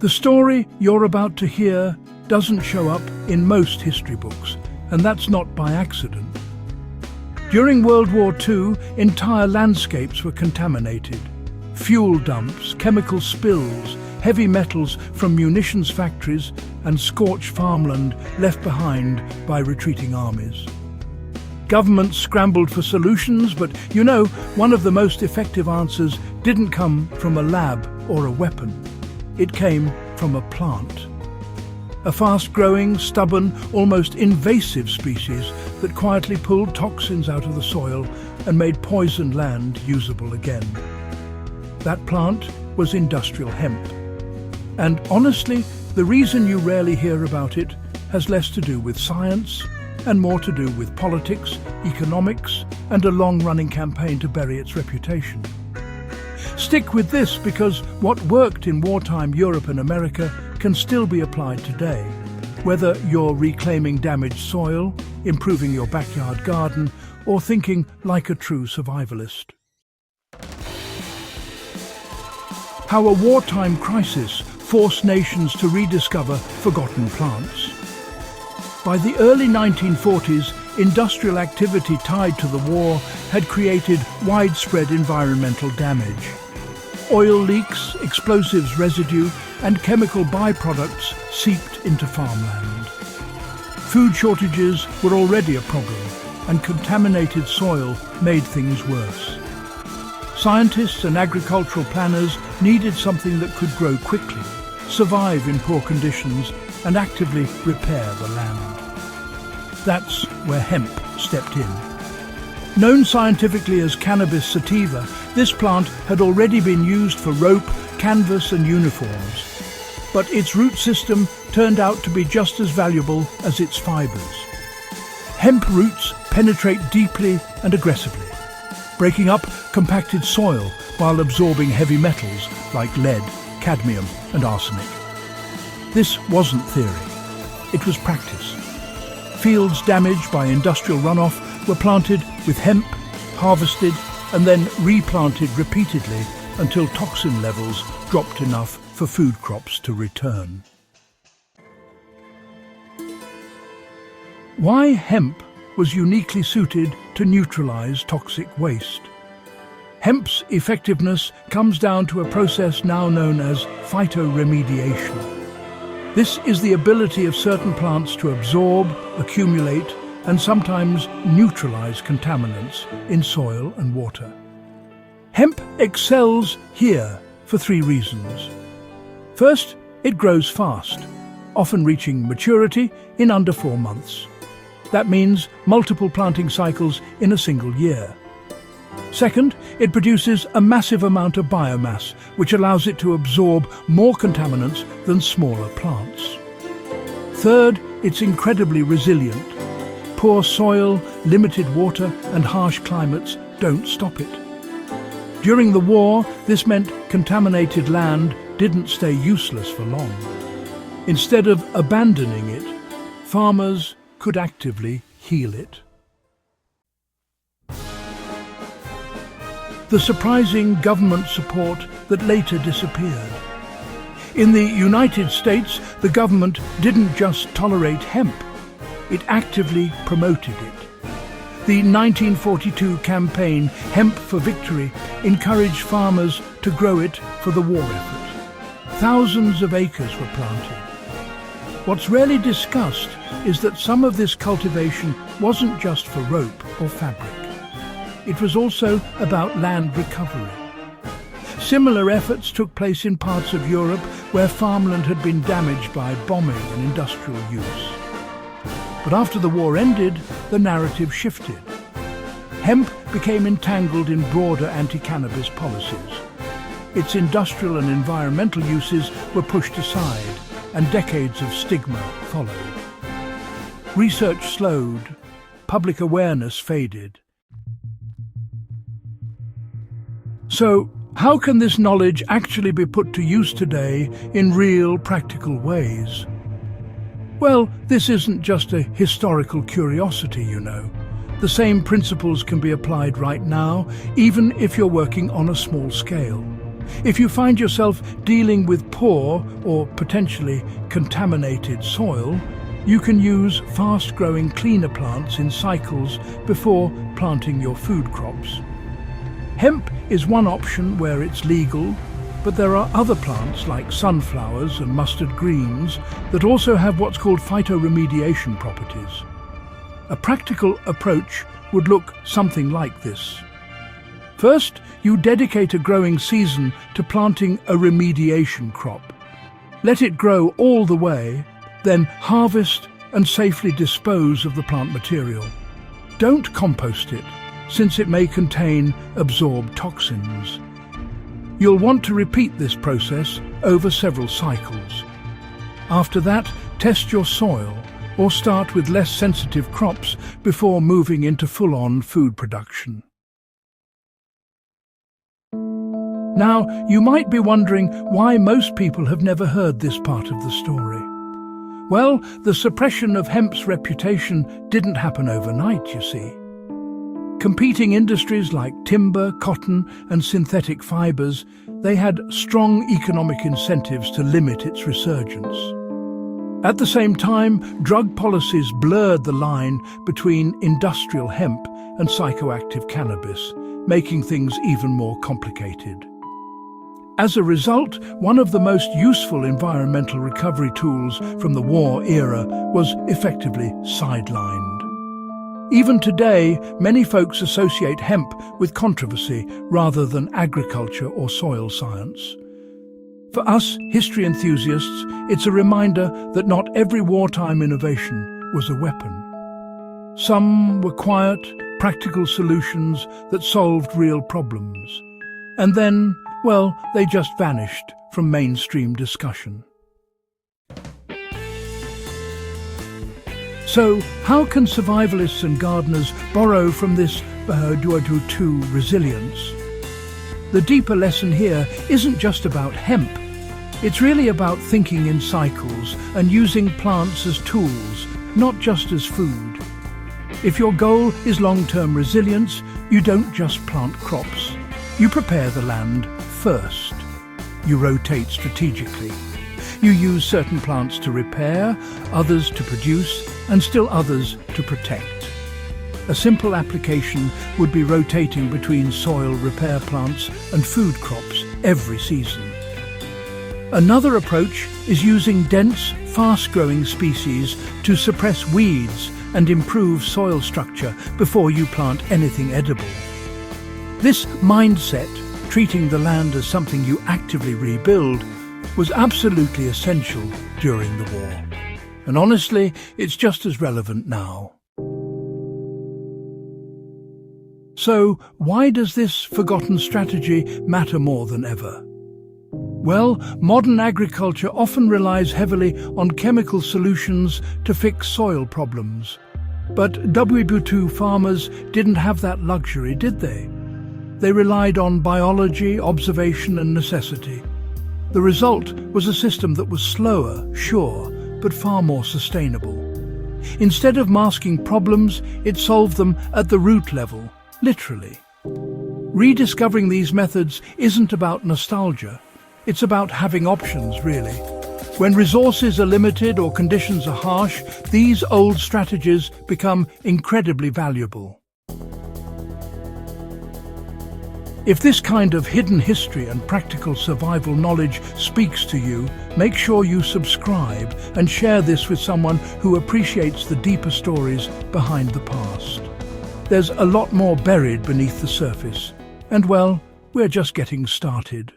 The story you're about to hear doesn't show up in most history books, and that's not by accident. During World War II, entire landscapes were contaminated. Fuel dumps, chemical spills, heavy metals from munitions factories, and scorched farmland left behind by retreating armies. Governments scrambled for solutions, but one of the most effective answers didn't come from a lab or a weapon. It came from a plant. A fast-growing, stubborn, almost invasive species that quietly pulled toxins out of the soil and made poisoned land usable again. That plant was industrial hemp. And honestly, the reason you rarely hear about it has less to do with science and more to do with politics, economics, and a long-running campaign to bury its reputation. Stick with this, because what worked in wartime Europe and America can still be applied today, whether you're reclaiming damaged soil, improving your backyard garden, or thinking like a true survivalist. How a wartime crisis forced nations to rediscover forgotten plants. By the early 1940s, industrial activity tied to the war had created widespread environmental damage. Oil leaks, explosives residue, and chemical byproducts seeped into farmland. Food shortages were already a problem, and contaminated soil made things worse. Scientists and agricultural planners needed something that could grow quickly, survive in poor conditions, and actively repair the land. That's where hemp stepped in. Known scientifically as cannabis sativa, this plant had already been used for rope, canvas and uniforms. But its root system turned out to be just as valuable as its fibers. Hemp roots penetrate deeply and aggressively, breaking up compacted soil while absorbing heavy metals like lead, cadmium and arsenic. This wasn't theory, it was practice. Fields damaged by industrial runoff were planted with hemp, harvested and then replanted repeatedly until toxin levels dropped enough for food crops to return. Why hemp was uniquely suited to neutralize toxic waste? Hemp's effectiveness comes down to a process now known as phytoremediation. This is the ability of certain plants to absorb, accumulate, and sometimes neutralize contaminants in soil and water. Hemp excels here for 3 reasons. First, it grows fast, often reaching maturity in under 4 months. That means multiple planting cycles in a single year. Second, it produces a massive amount of biomass, which allows it to absorb more contaminants than smaller plants. Third, it's incredibly resilient. Poor soil, limited water and harsh climates don't stop it. During the war, this meant contaminated land didn't stay useless for long. Instead of abandoning it, farmers could actively heal it. The surprising government support that later disappeared. In the United States, the government didn't just tolerate hemp, it actively promoted it. The 1942 campaign, Hemp for Victory, encouraged farmers to grow it for the war effort. Thousands of acres were planted. What's rarely discussed is that some of this cultivation wasn't just for rope or fabric. It was also about land recovery. Similar efforts took place in parts of Europe where farmland had been damaged by bombing and industrial use. But after the war ended, the narrative shifted. Hemp became entangled in broader anti-cannabis policies. Its industrial and environmental uses were pushed aside, and decades of stigma followed. Research slowed, public awareness faded. So, how can this knowledge actually be put to use today in real, practical ways? Well, this isn't just a historical curiosity, The same principles can be applied right now, even if you're working on a small scale. If you find yourself dealing with poor or potentially contaminated soil, you can use fast-growing cleaner plants in cycles before planting your food crops. Hemp is one option where it's legal, but there are other plants like sunflowers and mustard greens that also have what's called phytoremediation properties. A practical approach would look something like this. First, you dedicate a growing season to planting a remediation crop. Let it grow all the way, then harvest and safely dispose of the plant material. Don't compost it, since it may contain absorbed toxins. You'll want to repeat this process over several cycles. After that, test your soil, or start with less sensitive crops before moving into full-on food production. Now, you might be wondering why most people have never heard this part of the story. Well, the suppression of hemp's reputation didn't happen overnight, you see. Competing industries like timber, cotton, and synthetic fibers, they had strong economic incentives to limit its resurgence. At the same time, drug policies blurred the line between industrial hemp and psychoactive cannabis, making things even more complicated. As a result, one of the most useful environmental recovery tools from the war era was effectively sidelined. Even today, many folks associate hemp with controversy rather than agriculture or soil science. For us, history enthusiasts, it's a reminder that not every wartime innovation was a weapon. Some were quiet, practical solutions that solved real problems. And then, well, they just vanished from mainstream discussion. So, how can survivalists and gardeners borrow from this WWII resilience? The deeper lesson here isn't just about hemp. It's really about thinking in cycles and using plants as tools, not just as food. If your goal is long-term resilience, you don't just plant crops. You prepare the land first. You rotate strategically. You use certain plants to repair, others to produce, and still others to protect. A simple application would be rotating between soil repair plants and food crops every season. Another approach is using dense, fast-growing species to suppress weeds and improve soil structure before you plant anything edible. This mindset, treating the land as something you actively rebuild, was absolutely essential during the war. And honestly, it's just as relevant now. So, why does this forgotten strategy matter more than ever? Well, modern agriculture often relies heavily on chemical solutions to fix soil problems. But WWII farmers didn't have that luxury, did they? They relied on biology, observation, and necessity. The result was a system that was slower, sure, but far more sustainable. Instead of masking problems, it solved them at the root level, literally. Rediscovering these methods isn't about nostalgia. It's about having options, really. When resources are limited or conditions are harsh, these old strategies become incredibly valuable. If this kind of hidden history and practical survival knowledge speaks to you, make sure you subscribe and share this with someone who appreciates the deeper stories behind the past. There's a lot more buried beneath the surface, and well, we're just getting started.